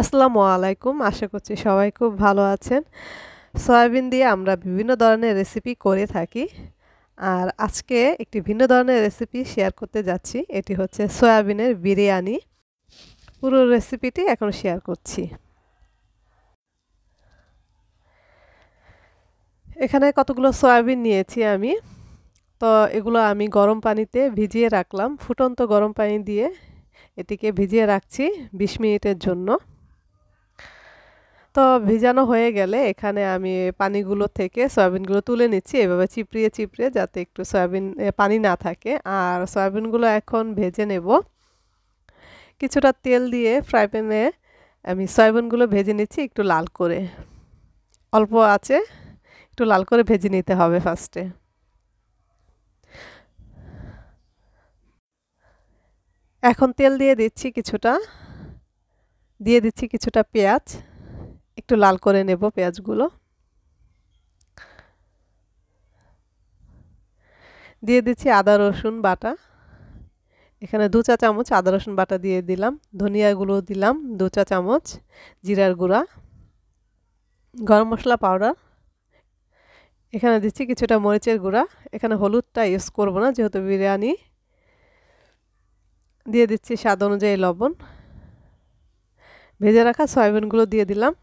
আসসালামু আলাইকুম। আশা করছি সবাই খুব ভালো আছেন। সয়াবিন দিয়ে আমরা বিভিন্ন ধরনের রেসিপি করে থাকি। আর আজকে একটি ভিন্ন ধরনের রেসিপি শেয়ার করতে যাচ্ছি। এটি হচ্ছে সয়াবিনের বিরিয়ানি। পুরো রেসিপিটি এখন শেয়ার করছি। এখানে কতগুলো সয়াবিন নিয়েছি আমি। তো এগুলো আমি গরম পানিতে ভিজিয়ে রাখলাম। ফুটন্ত গরম পানি দিয়ে এটিকে ভিজিয়ে রাখছি ২০ মিনিটের জন্য। তো ভিজানো হয়ে গেলে এখানে আমি পানিগুলো থেকে সয়াবিনগুলো তুলে নিচ্ছি এভাবে চিপড়িয়ে চিপড়িয়ে, যাতে একটু সয়াবিন পানি না থাকে। আর সয়াবিনগুলো এখন ভেজে নেব। কিছুটা তেল দিয়ে ফ্রাই প্যানে আমি সয়াবিনগুলো ভেজে নিচ্ছি একটু লাল করে। অল্প আছে একটু লাল করে ভেজে নিতে হবে ফার্স্টে। এখন তেল দিয়ে দিচ্ছি কিছুটা পেঁয়াজ। একটু লাল করে নেব পেঁয়াজগুলো। দিয়ে দিচ্ছি আদা রসুন বাটা। এখানে ২ চা চামচ আদা রসুন বাটা দিয়ে দিলাম। ধনিয়া গুঁড়ো দিলাম ২ চা চামচ, জিরার গুঁড়া, গরম মশলা পাউডার। এখানে দিচ্ছি কিছুটা মরিচের গুঁড়া। এখানে হলুদটা ইউজ করব না যেহেতু বিরিয়ানি। দিয়ে দিচ্ছি স্বাদ অনুযায়ী লবণ। ভেজে রাখা সয়াবিনগুলো দিয়ে দিলাম।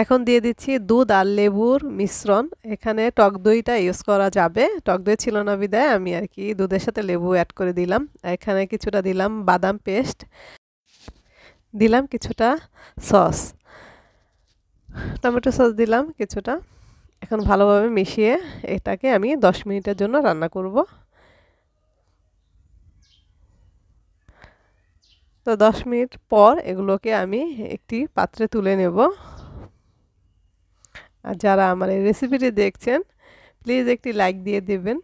এখন দিয়ে দিচ্ছি দুধ আর লেবুর মিশ্রণ। এখানে টক দইটা ইউজ করা যাবে, টক দই ছিল না বিদায় আমি আর কি দুধের সাথে লেবু অ্যাড করে দিলাম। এখানে কিছুটা দিলাম বাদাম পেস্ট, দিলাম কিছুটা সস, টমেটো সস দিলাম কিছুটা। এখন ভালোভাবে মিশিয়ে এটাকে আমি 10 মিনিটের জন্য রান্না করব। তো 10 মিনিট পর এগুলোকে আমি একটি পাত্রে তুলে নেব। আর যারা আমার এই রেসিপিটি দেখছেন প্লিজ একটি লাইক দিয়ে দেবেন।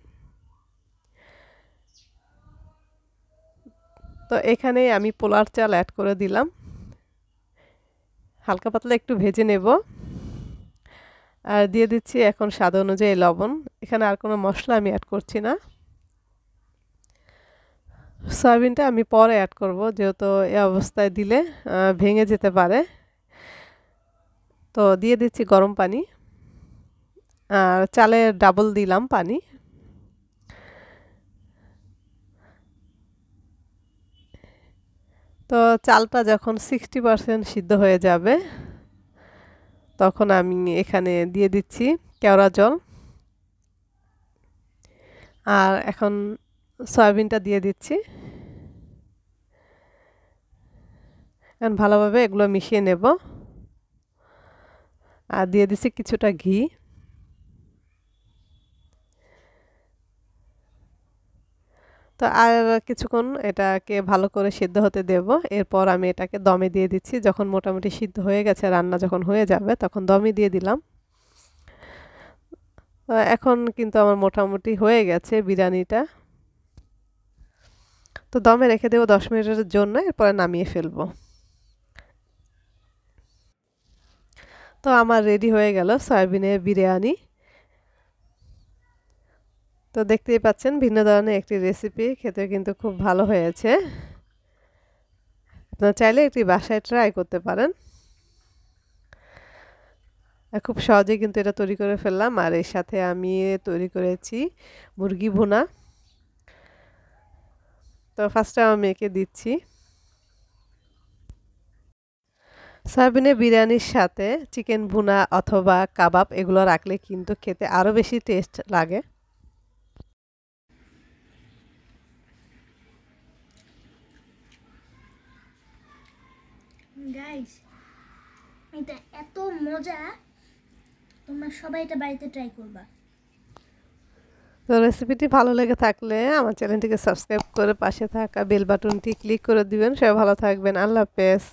তো এখানে আমি পোলার চাল অ্যাড করে দিলাম। হালকা পাতলা একটু ভেজে নেব। আর দিয়ে দিচ্ছি এখন স্বাদ অনুযায়ী লবণ। এখানে আর কোনো মশলা আমি অ্যাড করছি না। সয়াবিনটা আমি পরে অ্যাড করব যেহেতু এই অবস্থায় দিলে ভেঙে যেতে পারে। তো দিয়ে দিচ্ছি গরম পানি। আর চালের ডাবল দিলাম পানি। তো চালটা যখন 60% সিদ্ধ হয়ে যাবে তখন আমি এখানে দিয়ে দিচ্ছি কেওড়া জল। আর এখন সয়াবিনটা দিয়ে দিচ্ছি। এখন ভালোভাবে এগুলো মিশিয়ে নেব। আর দিয়ে দিচ্ছি কিছুটা ঘি। তো আর কিছুক্ষণ এটাকে ভালো করে সিদ্ধ হতে দেব। এরপর আমি এটাকে দমে দিয়ে দিচ্ছি। যখন মোটামুটি সিদ্ধ হয়ে গেছে, রান্না যখন হয়ে যাবে তখন দমে দিয়ে দিলাম। এখন কিন্তু আমার মোটামুটি হয়ে গেছে বিরিয়ানিটা। তো দমে রেখে দেবো 10 মিনিটের জন্য, এরপরে নামিয়ে ফেলবো। তো আমার রেডি হয়ে গেল সয়াবিনের বিরিয়ানি। তো দেখতেই পাচ্ছেন ভিন্ন ধরনের একটি রেসিপি, খেতে কিন্তু খুব ভালো হয়েছে। আপনারা চাইলে একটি বাসায় ট্রাই করতে পারেন। খুব সহজেই কিন্তু এটা তৈরি করে ফেললাম। আর এর সাথে আমি তৈরি করেছি মুরগি ভুনা। তো ফার্স্টে আমি একে দিচ্ছি। সয়াবিনের বিরিয়ানির সাথে চিকেন ভুনা অথবা কাবাব এগুলো রাখলে কিন্তু খেতে আরও বেশি টেস্ট লাগে। গাইস, এটা এত মজা, তোমরা সবাই এটা বাড়িতে ট্রাই করবা। তো রেসিপিটি ভালো লেগে থাকলে আমার চ্যানেলটিকে সাবস্ক্রাইব করে পাশে থাকা বেল বাটনটি ক্লিক করে দিবেন। সবাই ভালো থাকবেন। আল্লাহ হাফেজ।